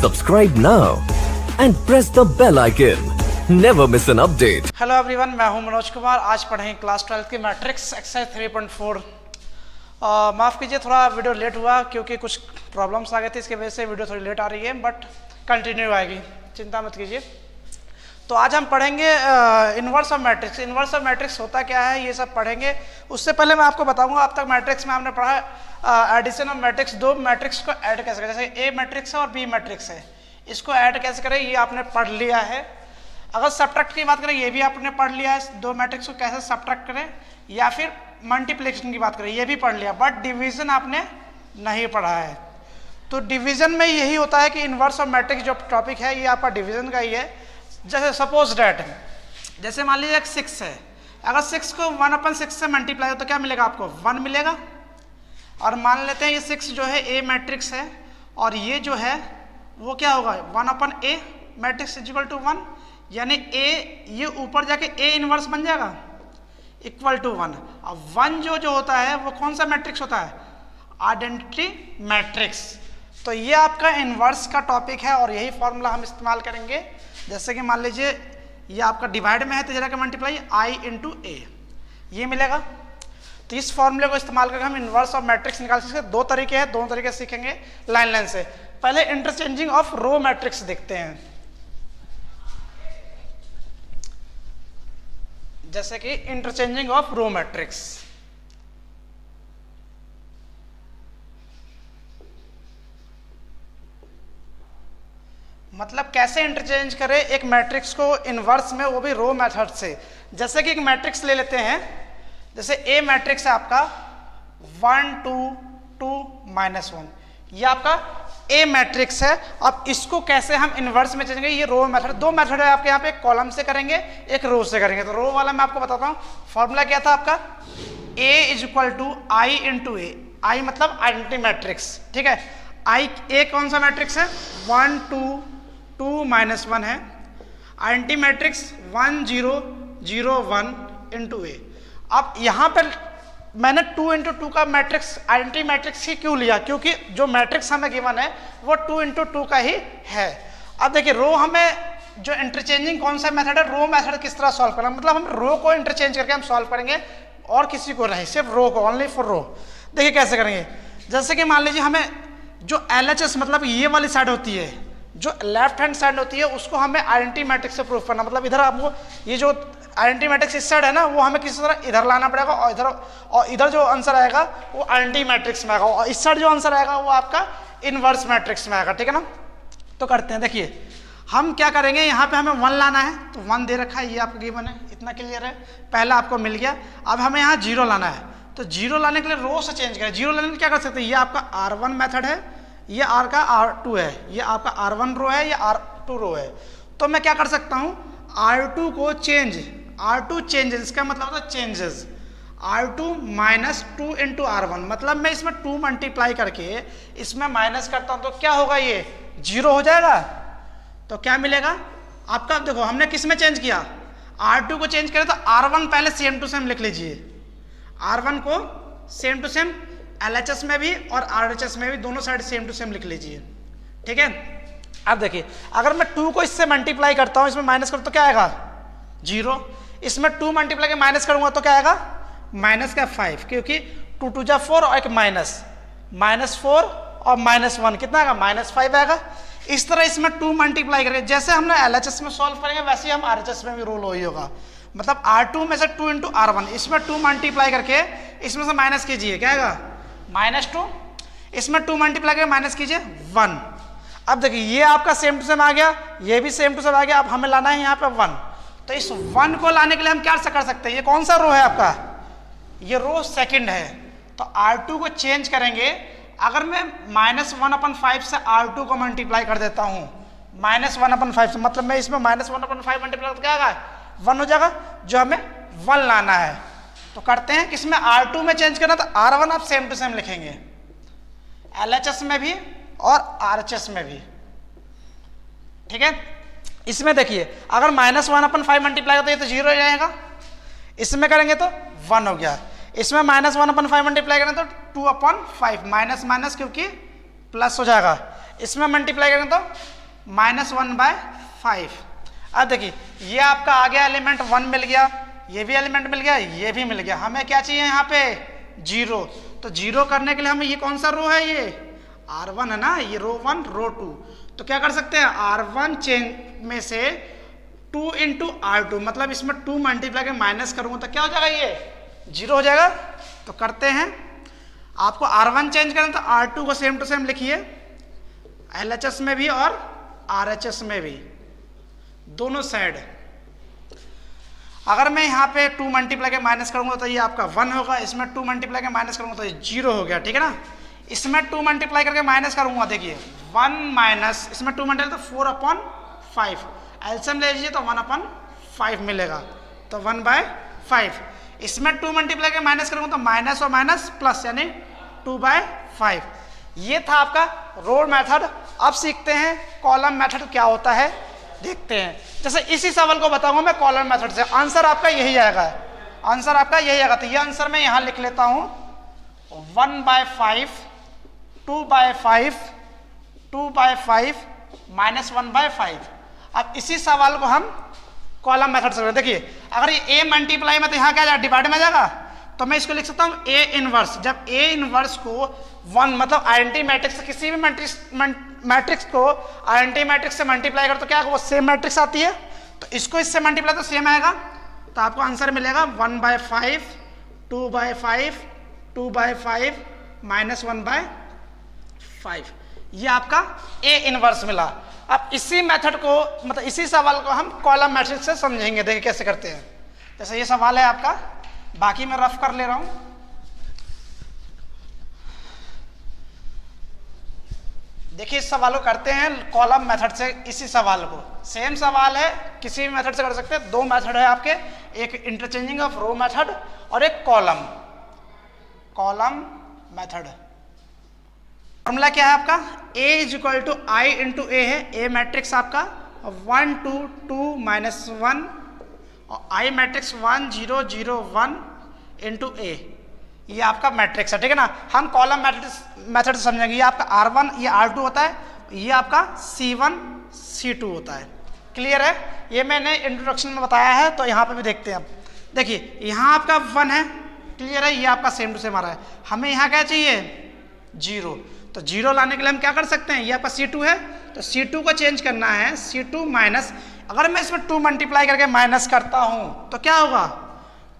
Subscribe now and press the bell icon. Never miss an update. Hello everyone, मैं हूं मनोज कुमार। आज पढ़ेंगे class 12 की मैट्रिक्स एक्सरसाइज 3.4। माफ़ कीजिए, थोड़ा वीडियो लेट हुआ क्योंकि कुछ प्रॉब्लम्स आ गए थे, इसकी वजह से वीडियो थोड़ी लेट आ रही है, बट कंटिन्यू आएगी, चिंता मत कीजिए। तो आज हम पढ़ेंगे inverse of matrix. Inverse of matrix होता क्या है, ये सब पढ़ेंगे। उससे पहले मैं आपको बताऊंगा, अब तक मैट्रिक्स में हमने पढ़ा एडिशन ऑफ मैट्रिक्स, दो मैट्रिक्स को ऐड कैसे करें। जैसे ए मैट्रिक्स है और बी मैट्रिक्स है, इसको ऐड कैसे करें ये आपने पढ़ लिया है। अगर सब्ट्रैक्ट की बात करें, ये भी आपने पढ़ लिया है, दो मैट्रिक्स को कैसे सब्ट्रैक्ट करें, या फिर मल्टीप्लिकेशन की बात करें, ये भी पढ़ लिया। बट डिवीजन आपने नहीं पढ़ा है। तो डिवीजन में यही होता है कि इन्वर्स ऑफ मैट्रिक्स जो टॉपिक है ये आपका डिवीजन का ही है। जैसे सपोज डैट, जैसे मान लीजिए 6 है, अगर 6 को 1/6 से मल्टीप्लाई हो तो क्या मिलेगा आपको, 1 मिलेगा। और मान लेते हैं ये 6 जो है ए मैट्रिक्स है, और ये जो है वो क्या होगा, 1/a मैट्रिक्स इक्वल टू 1, यानी ए ये ऊपर जाके ए इनवर्स बन जाएगा इक्वल टू 1। अब 1 जो होता है वो कौन सा मैट्रिक्स होता है, आइडेंटिटी मैट्रिक्स। तो ये आपका इनवर्स का टॉपिक है और यही फॉर्मूला हम इस्तेमाल करेंगे। जैसे कि मान लीजिए ये आपका डिवाइड में है तो जरा का मल्टीप्लाई आई इंटू ए, ये मिलेगा। तो इस फॉर्मूले को इस्तेमाल करके हम इनवर्स ऑफ मैट्रिक्स निकाल सकते हैं। दो तरीके हैं, दोनों तरीके सीखेंगे लाइन लाइन से। पहले इंटरचेंजिंग ऑफ रो मैट्रिक्स देखते हैं। जैसे कि इंटरचेंजिंग ऑफ रो मैट्रिक्स, मतलब कैसे इंटरचेंज करें एक मैट्रिक्स को इनवर्स में, वो भी रो मेथड से। जैसे कि एक मैट्रिक्स ले लेते हैं, जैसे ए मैट्रिक्स है आपका 1 2 2 -1, ये आपका ए मैट्रिक्स है। अब इसको कैसे हम इनवर्स में चेंज करेंगे, ये रो मेथड, दो मेथड है आपके यहाँ पे, एक कॉलम से करेंगे एक रो से करेंगे। तो रो वाला मैं आपको बताता हूँ, फॉर्मूला क्या था आपका, A is equal to I into A. I मतलब आइडेंटिटी मैट्रिक्स, ठीक है। आई ए कौन सा मैट्रिक्स है, 1 2 2 -1 है। आइडेंटिटी मैट्रिक्स 1 0 0 1 इंटू ए। अब यहाँ पर मैंने 2 × 2 का मैट्रिक्स आइडेंटिटी मैट्रिक्स ही क्यों लिया, क्योंकि जो मैट्रिक्स हमें गिवन है वो 2 × 2 का ही है। अब देखिए रो हमें जो इंटरचेंजिंग कौन सा मेथड है, रो मेथड किस तरह सॉल्व करना, मतलब हम रो को इंटरचेंज करके हम सॉल्व करेंगे और किसी को नहीं, सिर्फ रो को, ओनली फॉर रो। देखिए कैसे करेंगे। जैसे कि मान लीजिए हमें जो LHS मतलब ये वाली साइड होती है, जो लेफ्ट हैंड साइड होती है, उसको हमें आइडेंटिटी मैट्रिक्स से प्रूफ करना। मतलब इधर आपको ये जो आइडेंटिटी मैट्रिक्स इस साइड है ना, वो हमें किसी तरह इधर लाना पड़ेगा, और इधर जो आंसर आएगा वो आइडेंटिटी मैट्रिक्स में आएगा, और इस साइड जो आंसर आएगा वो आपका इनवर्स मैट्रिक्स में आएगा, ठीक है ना। तो करते हैं, देखिए हम क्या करेंगे, यहाँ पे हमें 1 लाना है, तो 1 दे रखा है, ये आपको गिवन है, इतना क्लियर है, पहला आपको मिल गया। अब हमें यहाँ 0 लाना है, तो 0 लाने के लिए रो से चेंज करें। 0 लाने के लिए क्या कर सकते हैं, ये आपका R1 मेथड है, ये R का R2 है, ये आपका R1 रो है, ये R2 रो है। तो मैं क्या कर सकता हूँ, R2 को चेंज, R2 चेंजेस, इसका मतलब होता है चेंजेस, R2 -2 × R1, मतलब मैं इसमें 2 मल्टीप्लाई करके इसमें माइनस करता हूँ तो क्या होगा, ये 0 हो जाएगा। तो क्या मिलेगा आपका, देखो हमने किस में चेंज किया, R2 को चेंज करें तो R1 पहले सेम टू सेम लिख लीजिए, R1 को सेम टू सेम LHS में भी और RHS में भी, दोनों साइड सेम टू सेम लिख लीजिए, ठीक है। अब देखिए अगर मैं 2 को इससे मल्टीप्लाई करता हूँ, इसमें माइनस करूँ तो क्या आएगा, 0। इसमें 2 मल्टीप्लाई के माइनस करूंगा तो क्या आएगा, -5, क्योंकि 2 2 जा 4 और एक -4 और -1 कितना आएगा, -5 आएगा। इस तरह इसमें 2 मल्टीप्लाई करके, जैसे हमने LHS में सॉल्व करेंगे वैसे ही हम RHS में भी रोल वही होगा। मतलब R2 में से 2 × R1, इसमें 2 मल्टीप्लाई करके इसमें से माइनस कीजिए, क्या आएगा, -2, इसमें 2 मल्टीप्लाई करके माइनस कीजिए 1। अब देखिए ये आपका सेम टू सेम आ गया, ये भी सेम टू सेम आ गया। अब हमें लाना है यहाँ पे 1, तो इस 1 को लाने के लिए हम क्या कर सकते हैं, ये कौन सा रो है आपका, ये रो सेकंड है। तो R2 को चेंज करेंगे, अगर मैं -1/5 से R2 को मल्टीप्लाई कर देता हूँ, -1/5 से, मतलब मैं इसमें -1/5 मल्टीप्लाई तो क्या आएगा, 1 हो जाएगा, जो हमें 1 लाना है। तो करते हैं किसमें, R2 में चेंज करना, तो R1 आप सेम टू सेम लिखेंगे, LHS में भी और RHS में भी, ठीक है। इसमें देखिए अगर -1/5 मल्टीप्लाई करते हैं तो 0 हो जाएगा, इसमें करेंगे तो 1 हो गया, इसमें -1/5 मल्टीप्लाई करें तो 2/5, माइनस माइनस क्योंकि प्लस हो जाएगा, इसमें मल्टीप्लाई करेंगे तो -1/5। अब देखिए ये आपका आ गया एलिमेंट 1 मिल गया, ये भी एलिमेंट मिल गया, ये भी मिल गया। हमें क्या चाहिए यहाँ पे 0। तो 0 करने के लिए हमें ये कौन सा रो है, ये R1 है ना, ये रो 1 रो 2। तो क्या कर सकते हैं R1 चेंज में से 2 × R2, मतलब इसमें 2 मल्टीप्लाई के माइनस करूंगा तो क्या हो जाएगा, ये 0 हो जाएगा। तो करते हैं, आपको R1 चेंज करना तो R2 को सेम टू सेम लिखिए, LHS में भी और RHS में भी, दोनों साइड। अगर मैं यहाँ पे 2 मल्टीप्लाई के माइनस करूंगा तो ये आपका 1 होगा, इसमें 2 मल्टीप्लाई के माइनस करूंगा तो ये 0 हो गया, ठीक है ना। इसमें 2 मल्टीप्लाई करके माइनस करूंगा, देखिए 1 माइनस इसमें 2 मल्टीप्लाई तो 4/5, एलसीएम ले लीजिए तो 1/5 मिलेगा, तो 1/5। इसमें 2 मल्टीप्लाई के माइनस करूंगा तो माइनस और माइनस प्लस, यानी 2/5। ये था आपका रो मेथड। अब सीखते हैं कॉलम मेथड क्या होता है, देखते हैं। जैसे इसी सवाल को बताऊंगा मैं कॉलम मेथड से, आंसर आपका यही आएगा, आंसर आपका यही आएगा। तो ये आंसर मैं यहां लिख लेता हूं 1/5, 2/5, 2/5 -1/5। अब इसी सवाल को हम कॉलम मेथड से देखिए, अगर ये a मल्टीप्लाई में तो यहाँ क्या जाएगा, डिवाइड में जाएगा, तो मैं इसको लिख सकता हूँ A इनवर्स। जब A इनवर्स को 1 मतलब आइडेंटिटी मैट्रिक्स से किसी भी मैट्रिक्स को आइडेंटिटी मैट्रिक्स से मल्टीप्लाई कर तो क्या वो सेम मैट्रिक्स आती है, तो इसको इससे मल्टीप्लाई तो सेम आएगा। तो आपको आंसर मिलेगा 1/5, 2/5, 2/5 -1/5। ये आपका A इनवर्स मिला। अब इसी मेथड को मतलब इसी सवाल को हम कॉलम मैट्रिक्स से समझेंगे, देखिए कैसे करते हैं। जैसे ये सवाल है आपका, बाकी मैं रफ कर ले रहा हूं। देखिए इस सवाल को करते हैं कॉलम मेथड से, इसी सवाल को सेम सवाल है, किसी भी मेथड से कर सकते हैं। 2 मेथड है आपके, एक इंटरचेंजिंग ऑफ रो मेथड और एक कॉलम मेथड। फॉर्मूला क्या है आपका, A = I × A है। A मैट्रिक्स आपका 1 2 2 -1 और I मैट्रिक्स 1 0 0 1 × A, ये आपका मैट्रिक्स है, ठीक है ना। हम कॉलम मेथड से समझेंगे। ये आपका R1 ये R2 होता है, ये आपका C1 C2 होता है। क्लियर है, ये मैंने इंट्रोडक्शन में बताया है, तो यहाँ पे भी देखते हैं। अब देखिए यहाँ आपका 1 है, क्लियर है, ये आपका सेम टू सेम आ रहा है। हमें यहाँ क्या चाहिए 0, तो 0 लाने के लिए हम क्या कर सकते हैं, ये आपका C2 है, तो C2 को चेंज करना है, C2 माइनस, अगर मैं इसमें 2 मल्टीप्लाई करके माइनस करता हूं तो क्या होगा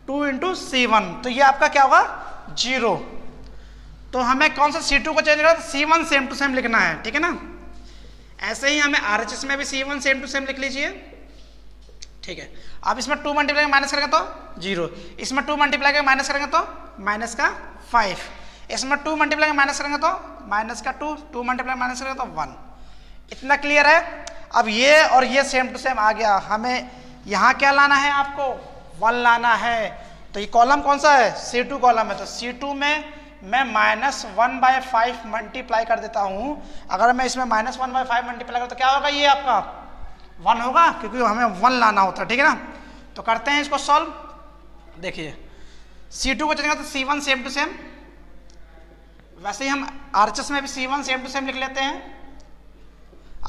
2 × C1, तो ये आपका क्या होगा 0। तो हमें कौन सा C2 को चेंज करना है, C1 सेम टू सेम लिखना है, ठीक है ना। ऐसे ही हमें RHS में भी C1 सेम टू सेम लिख लीजिए, ठीक है। अब इसमें 2 मल्टीप्लाई करके माइनस करेंगे तो 0, इसमें 2 मल्टीप्लाई करके माइनस करेंगे तो -5, इसमें 2 मल्टीप्लाई माइनस करेंगे तो -2, 2 मल्टीप्लाई माइनस करेंगे तो 1। इतना क्लियर है। अब ये और ये सेम टू सेम आ गया, हमें यहाँ क्या लाना है, आपको 1 लाना है। तो ये कॉलम कौन सा है, C2 कॉलम है, तो C2 में मैं -1/5 मल्टीप्लाई कर देता हूँ। अगर मैं इसमें -1/5 मल्टीप्लाई करूँ तो क्या होगा, ये आपका 1 होगा, क्योंकि हमें 1 लाना होता है, ठीक है ना। तो करते हैं इसको सॉल्व। देखिए C2 को चलेगा तो C1 सेम टू सेम, वैसे ही हम RHS में भी C1 सेम टू सेम लिख लेते हैं।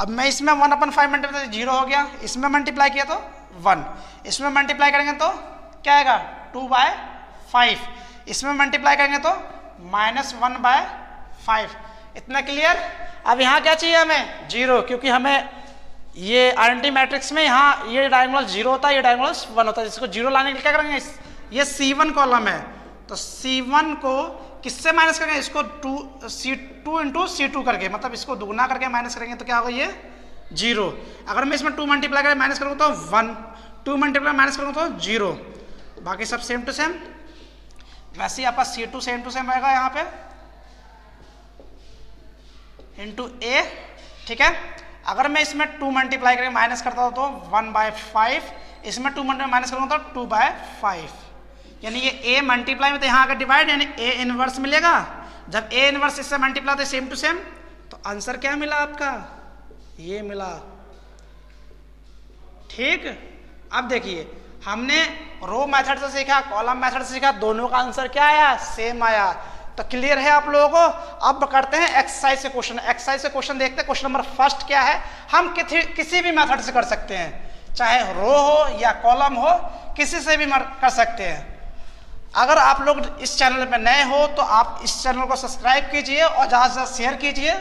अब मैं इसमें 1/5 मल्टीप्लाई 0 हो गया, इसमें मल्टीप्लाई किया तो 1, इसमें मल्टीप्लाई करेंगे तो क्या आएगा 2/5, इसमें मल्टीप्लाई करेंगे तो -1/5। इतना क्लियर। अब यहाँ क्या चाहिए हमें 0, क्योंकि हमें ये आइडेंटिटी मैट्रिक्स में यहाँ ये डायगोनल 0 होता है, ये डायगोनल 1 होता है। इसको 0 लाने के लिए क्या करेंगे, ये C1 कॉलम है, तो C1 को किससे माइनस करेंगे, इसको C2 × C2 करके, मतलब इसको दुगना करके माइनस करेंगे तो क्या होगा, ये 0। अगर मैं इसमें 2 मल्टीप्लाई करके माइनस करूँगा तो 1, 2 मल्टीप्लाई माइनस करूँगा तो 0, बाकी सब सेम टू सेम। वैसे ही आपका C2 सेम टू सेम आएगा यहाँ पे × A, ठीक है। अगर मैं इसमें 2 मल्टीप्लाई करके माइनस करता हूँ तो 1/5, इसमें 2 मल्टीप्लाई माइनस करूँगा तो 2/5, यानी ये A मल्टीप्लाई में तो यहाँ आकर डिवाइड, यानी A इनवर्स मिलेगा। जब A इनवर्स इससे मल्टीप्लाई होता है सेम टू सेम, तो आंसर क्या मिला आपका, ये मिला, ठीक। अब देखिए हमने रो मेथड से सीखा, कॉलम मेथड से सीखा, दोनों का आंसर क्या आया, सेम आया। तो क्लियर है आप लोगों को। अब करते हैं एक्सरसाइज से क्वेश्चन। एक्सरसाइज से क्वेश्चन देखते हैं। क्वेश्चन नंबर फर्स्ट क्या है, हम किसी भी मेथड से कर सकते हैं, चाहे रो हो या कॉलम हो, किसी से भी कर सकते हैं। अगर आप लोग इस चैनल पे नए हो तो आप इस चैनल को सब्सक्राइब कीजिए और ज़्यादा से ज़्यादा शेयर कीजिए,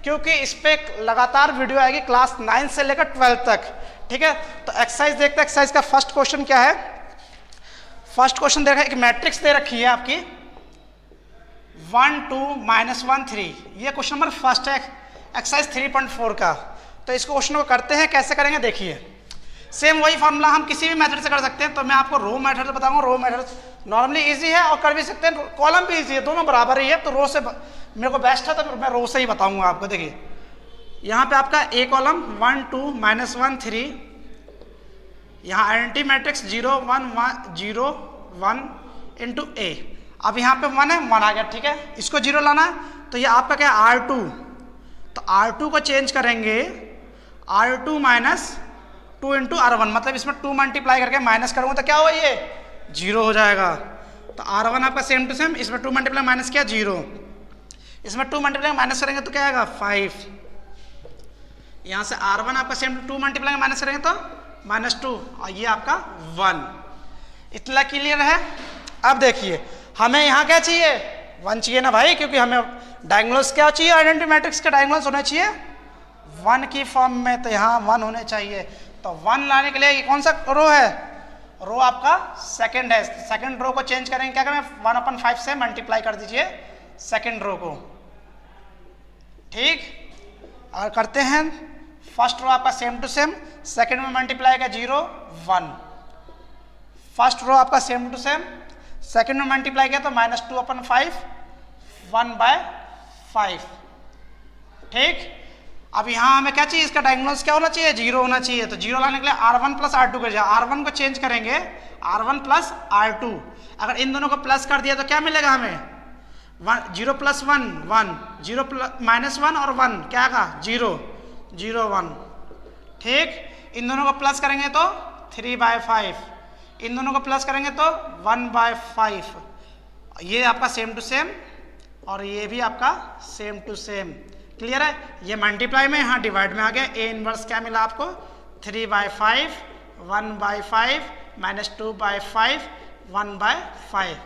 क्योंकि इस पर लगातार वीडियो आएगी क्लास 9 से लेकर 12 तक। ठीक है, तो एक्सरसाइज देखते हैं। एक्सरसाइज का फर्स्ट क्वेश्चन क्या है। फर्स्ट क्वेश्चन देखा, एक मैट्रिक्स दे रखी है आपकी 1 2 -1 3। ये क्वेश्चन नंबर फर्स्ट है एक्सरसाइज 3.4 का। तो इस क्वेश्चन को करते हैं, कैसे करेंगे देखिए। सेम वही फॉर्मूला हम किसी भी मेथड से कर सकते हैं। तो मैं आपको रो मेथड बताऊंगा। रो मेथड नॉर्मली इजी है और कर भी सकते हैं, कॉलम भी इजी है, दोनों बराबर ही है। तो रो से मेरे को बेस्ट है तो मैं रो से ही बताऊंगा आपको। देखिए यहाँ पे आपका ए कॉलम 1 2 -1 3, यहाँ आइडेंटिटी मैट्रिक्स 0 1 0 1 इंटू ए। अब यहाँ पे 1 है, 1 आ गया। ठीक है, इसको 0 लाना है तो ये आपका क्या है R2। तो R2 को चेंज करेंगे R2 - 2 इंटू R1, मतलब इसमें 2 मल्टीप्लाई करके माइनस करूँगा तो क्या होगा, ये 0 हो जाएगा। तो R1 आपका सेम टू सेम, इसमें 2 मल्टीप्लाई माइनस किया 0, इसमें 2 मल्टीप्लाई माइनस करेंगे तो क्या आएगा 5। यहाँ से R1 आपका सेम टू 2 मल्टीप्लाई माइनस करेंगे तो -2 और ये आपका 1। इतना क्लियर है। अब देखिए हमें यहाँ क्या चाहिए, 1 चाहिए ना भाई, क्योंकि हमें डायगोनल्स क्या चाहिए, आइडेंटिटी मैट्रिक्स के डायगोनल्स होने चाहिए 1 की फॉर्म में। तो यहाँ 1 होने चाहिए। तो 1 लाने के लिए ये कौन सा रो है, रो आपका सेकंड है। सेकंड रो को चेंज करेंगे, क्या करें 1/5 से मल्टीप्लाई कर दीजिए सेकंड रो को। ठीक, और करते हैं फर्स्ट रो आपका सेम टू सेम, सेकंड में मल्टीप्लाई का 0 1। फर्स्ट रो आपका सेम टू सेम, सेकंड में मल्टीप्लाई किया तो -2/5 1/5। ठीक, अब यहाँ हमें क्या चाहिए, इसका डायगोनल्स क्या होना चाहिए, 0 होना चाहिए। तो 0 लाने के लिए R1 + R2 कर दिया। R1 को चेंज करेंगे R1 + R2। अगर इन दोनों को प्लस कर दिया तो क्या मिलेगा हमें, 0 + 1 1, 0 -1 और 1 क्या आएगा 0 0 1। ठीक, इन दोनों को प्लस करेंगे तो 3/5, इन दोनों को प्लस करेंगे तो 1/5। ये आपका सेम टू सेम और ये भी आपका सेम टू सेम। क्लियर है, ये मल्टीप्लाई में, यहाँ डिवाइड में आ गया। ए इनवर्स क्या मिला आपको 3/5 1/5 -2/5 1/5।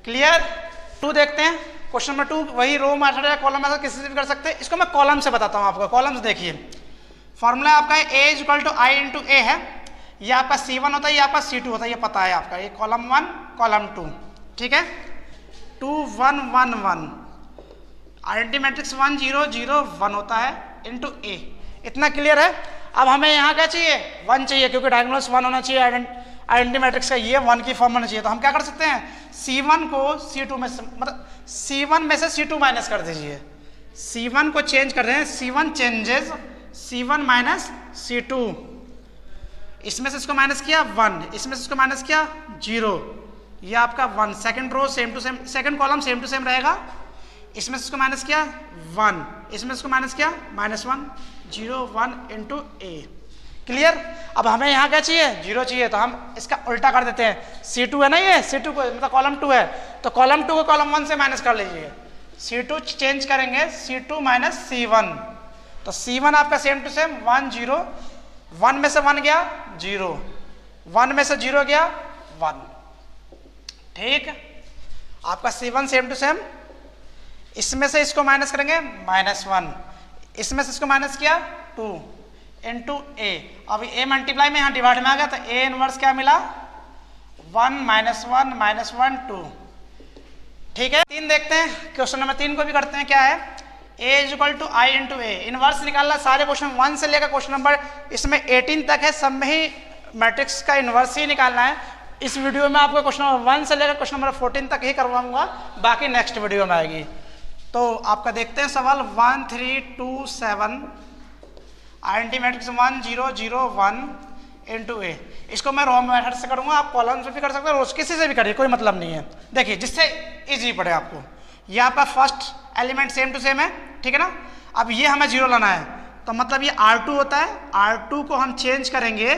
क्लियर। 2 देखते हैं। क्वेश्चन नंबर 2 वही रो मेथड है, कॉलम मेथड किसी से भी कर सकते हैं। इसको मैं कॉलम से बताता हूँ आपको। कॉलम से देखिए, फॉर्मूला आपका A = I × A है। ये आपका C1 होता है, ये आपका C2 होता है, ये पता है आपका। ये कॉलम 1 कॉलम 2। ठीक है, 2 1 1 1, आइडेंटिटी मैट्रिक्स 1 0 0 1 होता है इंटू A। इतना क्लियर है। अब हमें यहाँ क्या चाहिए, 1 चाहिए, क्योंकि डायगोनल्स 1 होना चाहिए आइडेंटिटी मैट्रिक्स का, ये 1 की फॉर्म होना चाहिए। तो हम क्या कर सकते हैं, C1 को C2 में से, मतलब C1 में से C2 माइनस कर दीजिए। C1 को चेंज कर रहे हैं, C1 चेंजेस C1 - C2। इसमें से इसको माइनस किया 1, इसमें से इसको माइनस किया 0, ये आपका 1। Second row same to same, second column same to same रहेगा। इसमें से इसको माइनस किया 1, इसमें से इसको माइनस किया -1 0 1 इंटू A। क्लियर। अब हमें यहाँ क्या चाहिए, 0 चाहिए। तो हम इसका उल्टा कर देते हैं। C2 है ना, ये C2 को मतलब कॉलम 2 है, तो कॉलम 2 को कॉलम 1 से माइनस कर लीजिए। C2 चेंज करेंगे C2 - C1। तो C1 आपका सेम टू सेम 1 0, 1 में से 1 गया 0, 1 में से 0 गया 1। ठीक, आपका C1 सेम टू सेम। इसमें से इसको माइनस करेंगे -1, इसमें से इसको माइनस किया 2 इंटू A। अब A मल्टीप्लाई में यहाँ डिवाइड में आ गया, तो A इनवर्स क्या मिला 1 -1 -1 2। ठीक है, 3 देखते हैं। क्वेश्चन नंबर 3 को भी करते हैं। क्या है, A = I × A। इनवर्स निकालना, सारे क्वेश्चन 1 से लेकर क्वेश्चन नंबर इसमें 18 तक है, सब में ही मैट्रिक्स का इनवर्स ही निकालना है। इस वीडियो में आपको क्वेश्चन नंबर 1 से लेकर क्वेश्चन नंबर 14 तक ही करवाऊंगा, बाकी नेक्स्ट वीडियो में आएगी। तो आपका देखते हैं सवाल 1 3 2 7, आइडेंटिटी मैट्रिक्स 1 0 0 1 इंटू A। इसको मैं रो मेथड से करूंगा, आप कॉलम से भी कर सकते हैं, रोज किसी से भी करिए, कोई मतलब नहीं है। देखिए जिससे इजी पड़े आपको। ये आपका first element same to same है, ठीक है ना। अब ये हमें 0 लाना है, तो मतलब ये R2 होता है। R2 को हम चेंज करेंगे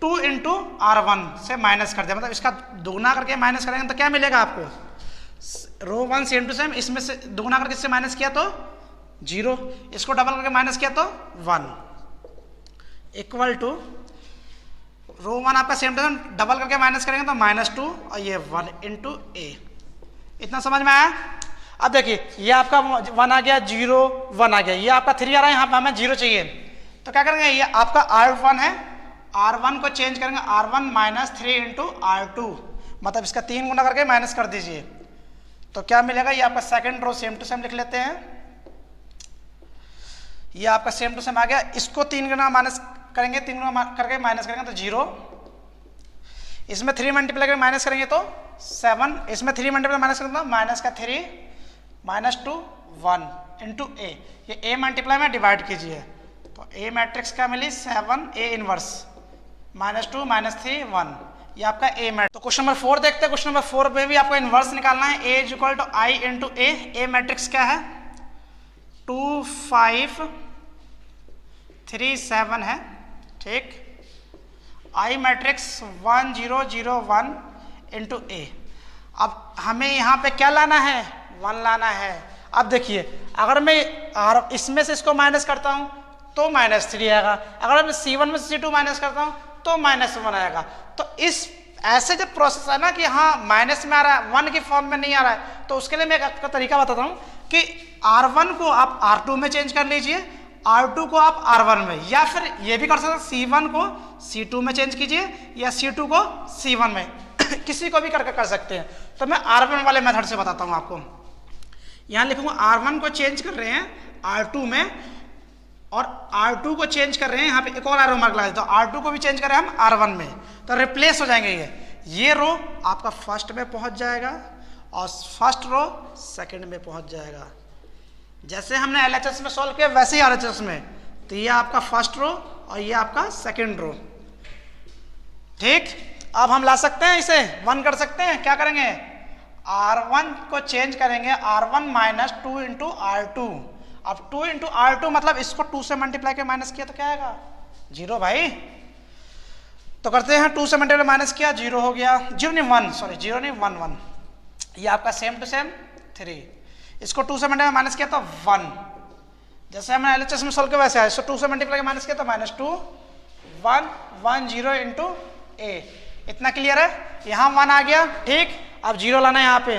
2 × R1 से माइनस कर दिया, मतलब इसका दोगुना करके माइनस करेंगे तो क्या मिलेगा आपको रो वन सेम टू सेम, इसमें से दुगुना करके इससे माइनस किया तो 0, इसको डबल करके माइनस किया तो 1 इक्वल टू रो वन आपका सेम टू सेम, डबल करके माइनस करेंगे तो -2 और ये 1 इंटू ए। इतना समझ में आया? अब देखिए ये आपका 1 आ गया, 0 1 आ गया, ये आपका 3 आ रहा है, यहाँ पे हमें 0 चाहिए, तो क्या करेंगे, ये आपका R1 है, R1 को चेंज करेंगे R1 - 3 इंटू R2, मतलब इसका 3 गुना करके माइनस कर दीजिए, तो क्या मिलेगा, ये आपका second row same to same लिख लेते हैं, ये आपका सेम टू सेम आ गया, इसको 3 गुना माइनस करेंगे, 3 गुना करके माइनस करेंगे तो 0, इसमें 3 मल्टीप्लाई करके माइनस करेंगे तो 7, इसमें 3 मल्टीप्लाई माइनस करेंगे तो माइनस का 3 -2 1 इंटू ए, ये ए मल्टीप्लाई में डिवाइड कीजिए, तो ए मैट्रिक्स क्या मिली 7 ए इनवर्स -2 -3 1, ये आपका ए मैट्रिक्स। तो क्वेश्चन नंबर 4 देखते हैं, क्वेश्चन नंबर 4 में भी आपको इनवर्स निकालना है, A is equal to I into A matrix क्या है 2 5 3 7 है, ठीक, आई मैट्रिक्स 1 0 0 1 इंटू ए। अब हमें यहाँ पे क्या लाना है 1 लाना है। अब देखिए अगर मैं इसमें से इसको माइनस करता हूँ तो -3 आएगा, अगर मैं C1 में से C2 माइनस करता हूँ तो -1 आएगा। तो इस ऐसे जब प्रोसेस है ना कि हाँ माइनस में आ रहा है 1 की फॉर्म में नहीं आ रहा है, तो उसके लिए मैं एक तरीका बताता हूँ कि R1 को आप R2 में चेंज कर लीजिए, R2 को आप R1 में, या फिर ये भी कर सकते हैं C1 को C2 में चेंज कीजिए या C2 को C1 में किसी को भी करके कर सकते हैं। तो मैं R1 वाले मेथड से बताता हूँ आपको, यहाँ लिखूंगा R1 को चेंज कर रहे हैं R2 में और R2 को चेंज कर रहे हैं, यहाँ पे एक और एरो मार्क लगा देते हैं, तो R2 को भी चेंज कर रहे हैं हम R1 में, तो रिप्लेस हो जाएंगे ये रो आपका फर्स्ट में पहुंच जाएगा और फर्स्ट रो सेकंड में पहुंच जाएगा। जैसे हमने LHS में सॉल्व किया वैसे ही RHS में, तो ये आपका फर्स्ट रो और ये आपका सेकंड रो, ठीक। अब हम ला सकते हैं इसे 1 कर सकते हैं, क्या करेंगे R1 को चेंज करेंगे R1 - 2 इंटू R2, अब 2 इंटू R2 मतलब इसको 2 से मल्टीप्लाई के माइनस किया तो क्या आएगा 0 भाई, तो करते हैं 2 से मल्टीप्लाई माइनस किया 0 हो गया, 0 नहीं 1 सॉरी 0 नहीं 1 1, ये आपका सेम टू सेम 3, इसको 2 से मल्टीप्लाई माइनस किया तो 1, जैसे हमने LHS में सॉल्व किया वैसे है, इसको 2 से मल्टीप्लाई के माइनस किया तो -2 1 1 0 इंटू ए। इतना क्लियर है, यहाँ 1 आ गया, ठीक। अब 0 लाना है यहाँ पे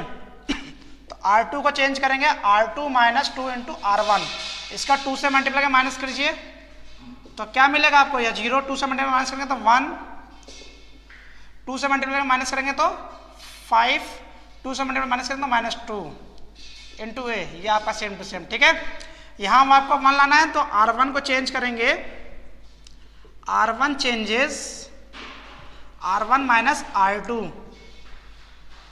तो R2 को चेंज करेंगे R2 - 2 इंटू R1, इसका 2 से मल्टीप्लाई के माइनस कीजिए तो क्या मिलेगा आपको, या 0 2 से मल्टीप्लाई माइनस करेंगे तो 1, 2 से मल्टीप्लाई माइनस करेंगे तो 5, 2 से मल्टीप्लाई माइनस करेंगे तो -2 इंटू ए, ये आपका सेम टू सेम, ठीक है। यहाँ हम आपको 1 लाना है तो R1 को चेंज करेंगे, R1 चेंजेस R1 - R2,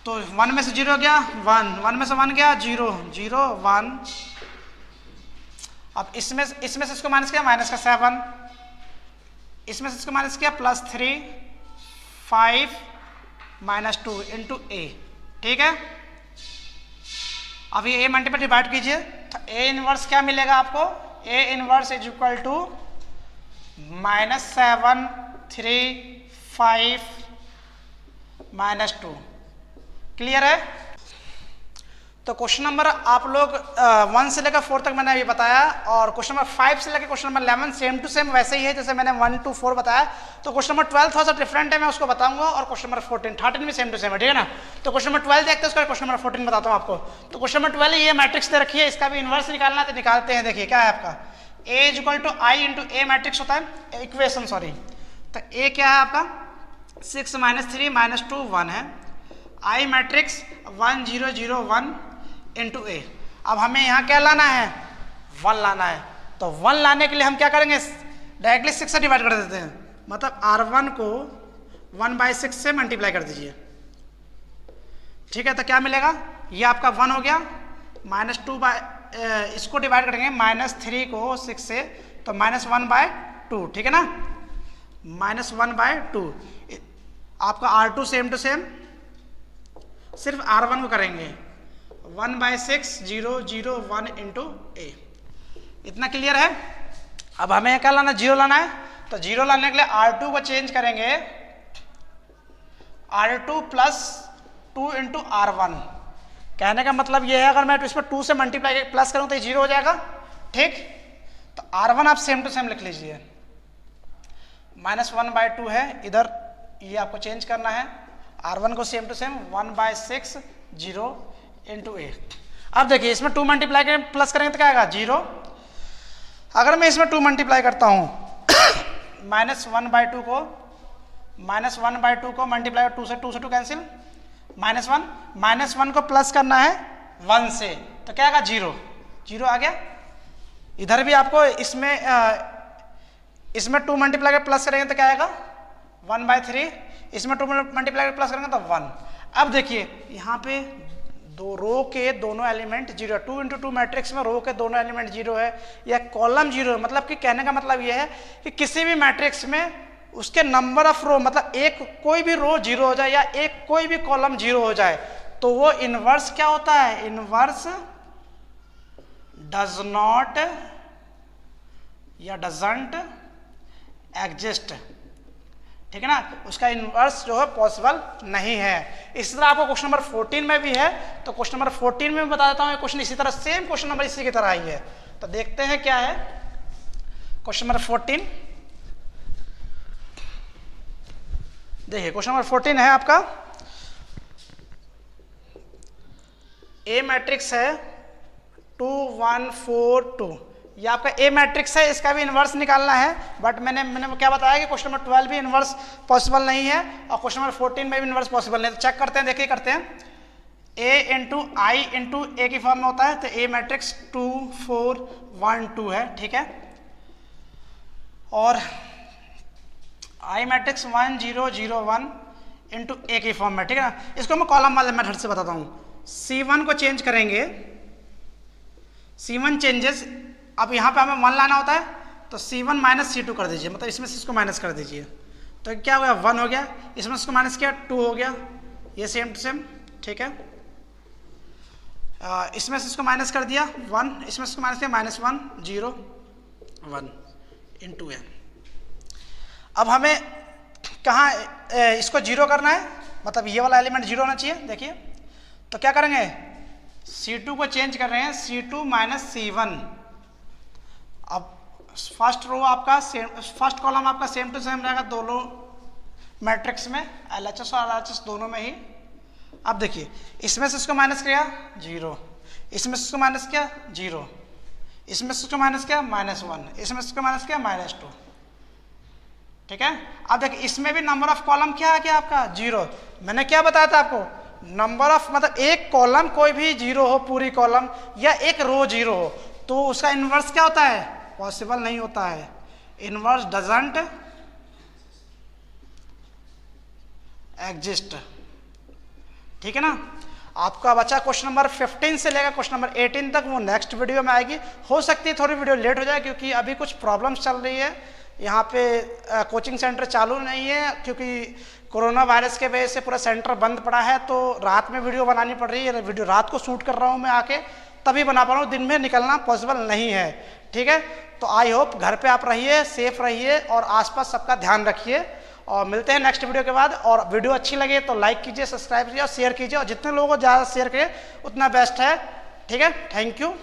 तो 1 में से 0 गया 1, 1 में से 1 गया 0 0 1, अब इसमें से इसको माइनस किया माइनस का 7, इसमें से इसको माइनस किया +3 5 -2 इंटू ए, ठीक है। अब ये ए मल्टीप्लाई डिवाइड कीजिए तो ए इनवर्स क्या मिलेगा आपको, A inverse is equal to -7 3 5 -2, clear है। तो क्वेश्चन नंबर आप लोग 1 से लेकर 4 तक मैंने अभी बताया, और क्वेश्चन नंबर 5 से लेकर question number 11 same to same वैसे ही है जैसे मैंने 1 to 4 बताया। तो क्वेश्चन नंबर 12 थोड़ा सा डिफरेंट है, मैं उसको बताऊंगा, और क्वेश्चन नंबर 14 13 भी सेम टू सेम है, ठीक है ना। तो क्वेश्चन नंबर 12 देखते हैं, उसका क्वेश्चन नंबर 14 बताता हूँ आपको। तो क्वेश्चन नंबर 12 ये मैट्रिक्स दे रखी है, इसका भी इनवर्स निकालना है तो निकालते हैं। देखिए क्या है आपका, A is equal to I into A matrix होता है इक्वेशन, सॉरी। तो ए क्या है आपका 6 - 3 -2 1 है, आई मैट्रिक्स 1 0 0 1 इंटू ए। अब हमें यहाँ क्या लाना है 1 लाना है, तो 1 लाने के लिए हम क्या करेंगे डायरेक्टली 6 से डिवाइड कर देते हैं, मतलब R1 को 1/6 से मल्टीप्लाई कर दीजिए, ठीक है। तो क्या मिलेगा, ये आपका 1 हो गया, -2 इसको डिवाइड करेंगे -3 को 6 से तो -1/2, ठीक है ना, -1/2। आपका R2 सेम टू सेम, सिर्फ R1 को करेंगे 1/6 0 0 1 इंटू ए। इतना क्लियर है। अब हमें क्या लाना, 0 लाना है, तो 0 लाने के लिए R2 को चेंज करेंगे R2 + 2 इंटू R1, कहने का मतलब ये है, अगर मैं इसमें 2 से मल्टीप्लाई प्लस करूँ तो ये 0 हो जाएगा, ठीक। तो R1 आप सेम टू सेम लिख लीजिए, -1/2 है, इधर ये आपको चेंज करना है, R1 को सेम टू सेम 1/6 0 × A। अब देखिए इसमें 2 मल्टीप्लाई करें प्लस करेंगे तो क्या आएगा 0। अगर मैं इसमें 2 मल्टीप्लाई करता हूँ -1/2 को मल्टीप्लाई 2 से 2 कैंसिल, -1 को प्लस करना है 1 से, तो क्या आएगा 0 0 आ गया। इधर भी आपको इसमें 2 मल्टीप्लाई कर प्लस करेंगे तो क्या आएगा 1/3, इसमें 2 मल्टीप्लाई कर प्लस करेंगे तो 1। अब देखिए यहाँ पे दो रो के दोनों एलिमेंट 0, 2 × 2 मैट्रिक्स में रो के दोनों एलिमेंट 0 है या कॉलम 0 है, मतलब कि कहने का मतलब ये है कि किसी भी मैट्रिक्स में उसके नंबर ऑफ रो, मतलब एक कोई भी रो 0 हो जाए या एक कोई भी कॉलम 0 हो जाए तो वो इनवर्स क्या होता है, इनवर्स डज नॉट या डजंट एग्जिस्ट, ठीक है ना, उसका इनवर्स जो है पॉसिबल नहीं है। इसी तरह आपको क्वेश्चन नंबर 14 में भी है, तो क्वेश्चन नंबर 14 में बता देता हूँ, क्वेश्चन इसी तरह सेम क्वेश्चन नंबर इसी की तरह ही है। तो देखते हैं क्या है क्वेश्चन नंबर 14। देखिए क्वेश्चन नंबर 14 है आपका, ए मैट्रिक्स है 2 1 4 2, ये आपका ए मैट्रिक्स है, इसका भी इन्वर्स निकालना है, बट मैंने क्या बताया कि क्वेश्चन नंबर 12 भी इन्वर्स पॉसिबल नहीं है और क्वेश्चन नंबर 14 में भी इन्वर्स पॉसिबल नहीं है। तो चेक करते हैं, देखिए करते हैं, a × i × a की फॉर्म में होता है, तो ए मैट्रिक्स 2 4 1 2 है, ठीक है, और आई मैट्रिक्स 1 0 0 1 × a की फॉर्म में, ठीक है ना। इसको मैं कॉलम वाले मेथड से बताता हूँ। C1 को चेंज करेंगे, C1 चेंजेस, अब यहाँ पे हमें 1 लाना होता है, तो C1 - C2 कर दीजिए, मतलब इसमें से इसको माइनस कर दीजिए, तो क्या हो गया 1 हो गया, इसमें से इसको माइनस किया 2 हो गया, ये सेम टू सेम, ठीक है। इसमें से इसको माइनस कर दिया 1, इसमें से इसको माइनस किया -1 0 1 × a। अब हमें कहाँ इसको 0 करना है, मतलब ये वाला एलिमेंट 0 होना चाहिए। देखिए तो क्या करेंगे, C2 को चेंज कर रहे हैं, C2 - C1। अब फर्स्ट रो आपका सेम, फर्स्ट कॉलम आपका सेम टू सेम रहेगा दोनों मैट्रिक्स में, LHS और RHS दोनों में ही। अब देखिए इसमें से इसको माइनस किया 0, इसमें से इसको माइनस किया 0, इसमें से इसको माइनस किया -1, इसमें से इसको माइनस किया -2, ठीक है। अब देखिए इसमें भी नंबर ऑफ कॉलम क्या आ गया आपका 0। मैंने क्या बताया था आपको, नंबर ऑफ मतलब एक कॉलम कोई भी 0 हो, पूरी कॉलम या एक रो 0 हो, तो उसका इन्वर्स क्या होता है, पॉसिबल नहीं होता है, इन्वर्स डजंट एग्जिस्ट, ठीक है ना। आपका बचा क्वेश्चन नंबर 15 से लेकर क्वेश्चन नंबर 18 तक, वो नेक्स्ट वीडियो में आएगी। हो सकती है थोड़ी वीडियो लेट हो जाए क्योंकि अभी कुछ प्रॉब्लम्स चल रही है यहाँ पे, कोचिंग सेंटर चालू नहीं है क्योंकि कोरोना वायरस के वजह से पूरा सेंटर बंद पड़ा है, तो रात में वीडियो बनानी पड़ रही है। वीडियो रात को शूट कर रहा हूँ मैं आके, तभी बना पा रहा हूँ, दिन में निकलना पॉसिबल नहीं है, ठीक है। तो आई होप घर पे आप रहिए, सेफ रहिए और आसपास सबका ध्यान रखिए, और मिलते हैं नेक्स्ट वीडियो के बाद। और वीडियो अच्छी लगे तो लाइक कीजिए, सब्सक्राइब कीजिए और शेयर कीजिए, और जितने लोगों को ज़्यादा शेयर करें उतना बेस्ट है, ठीक है। Thank you.